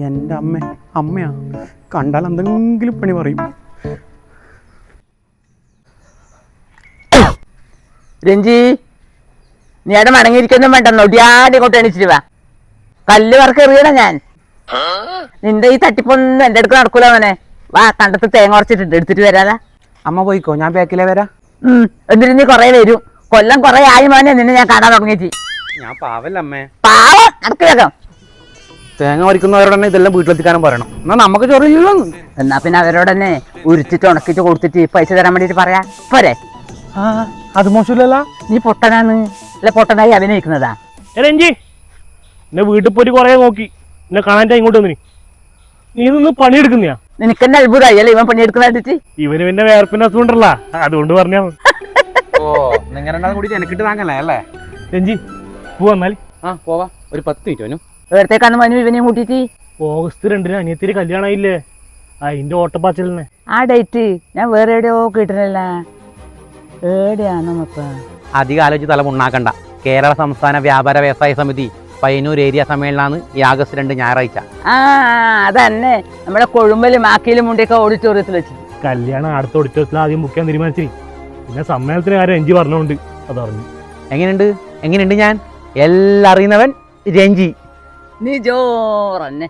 എൻ്റെ അമ്മയാ കണ്ടാൽ എന്തെങ്കിലും പണി പറയും. രഞ്ജി, നീ അവിടെ മടങ്ങിയിരിക്കൊന്നും വേണ്ട, നൊടിയാടി കൊണ്ട് എണീച്ചിട്ട് വാ. കല്ല് വർക്ക് എറിയണ ഞാൻ. നിന്റെ ഈ തട്ടിപ്പൊന്നും എൻ്റെ അടുക്ക് നടക്കൂല മോനെ. വാ, കണ്ടത്ത് തേങ്ങ ഉറച്ചിട്ടുണ്ട്, എടുത്തിട്ട് വരാതാ. അമ്മ പോയിക്കോ, ഞാൻ ബാക്കിലേ വരാം. എന്നിട്ട് നീ കൊറേ വരും. കൊല്ലം കൊറേ ആയി മോനെ നിന്നെ ഞാൻ കാണാൻ തുടങ്ങിയിട്ട്. ഞാൻ പാവല്ല അമ്മേ. പാവം നടക്കില്ലകം. തേങ്ങ വരിക്കുന്നവരോട് തന്നെ ഇതെല്ലാം വീട്ടിലെത്തിക്കാനും പറയണം. എന്നാ നമുക്ക് ചൊറിയില്ലോ. എന്നാ പിന്നെ അവരോട് തന്നെ ഉരുച്ചിട്ട് ഉണക്കിട്ട് കൊടുത്തിട്ട് പൈസ തരാൻ വേണ്ടിട്ട് പറയാ പോരെ. അത് മോശമില്ലല്ല. നീ പൊട്ടനാണ്, അല്ല പൊട്ടനായി അഭിനയിക്കുന്നതാ. രഞ്ജി, എന്നെ വീട്ടിൽ പോയി കൊറേ നോക്കി, എന്നെ കാണാൻ ഇങ്ങോട്ട് വന്നിനി. നീ നിന്ന് പണിയെടുക്കുന്നയാ? നിനക്കെന്നെ അത്ഭുതമായി അല്ലേ ഇവൻ പണിയെടുക്കുന്ന കണ്ടിട്ട്. ഇവന് പിന്നെ വേർപ്പിന്റെ അസുഖം ഉണ്ടല്ലോ, അതുകൊണ്ട് പറഞ്ഞാ. ഓ, നിങ്ങൾ രണ്ടാളും കൂടി എനിക്കിട്ട് താങ്ങല്ലേ അല്ലേ? രഞ്ജി, പോവാൽ പോവാ. ഒരു 10 മിനിറ്റ്. എവിടത്തേക്കാന്ന് മനു ഇവനെയും കൂട്ടിട്ട്? August 2 അനിയത്തിരി കല്യാണമായില്ലേ, അതിന്റെ ഓട്ടപ്പാച്ചലിനെ. ആ ഡേറ്റ് ഞാൻ വേറെ എവിടെയോ കേട്ടിട്ടില്ല. എവിടെയാന്നപ്പ അധികം ആലോചിച്ച് തല മുണ്ണാക്കണ്ട. കേരള സംസ്ഥാന വ്യാപാര വ്യവസായ സമിതി പയ്യന്നൂർ ഏരിയ സമ്മേളനാണ് ഈ August 2 ഞായറാഴ്ച. അതന്നെ നമ്മുടെ കൊഴുമ്പലും മാക്കിയിലും മുണ്ടിയൊക്കെ ഓഡിറ്റോറിയത്തിൽ വെച്ച്. കല്യാണം അടുത്ത ഓഡിറ്റോറിയത്തിൽ ആദ്യം ബുക്ക് ചെയ്യാൻ തീരുമാനിച്ചു. പിന്നെ സമ്മേളനത്തിന് കാര്യം രഞ്ജി പറഞ്ഞോണ്ട് അതറിഞ്ഞു. എങ്ങനെയുണ്ട് ഞാൻ? എല്ലാം അറിയുന്നവൻ രഞ്ജി. നീ ജോറന്നെ.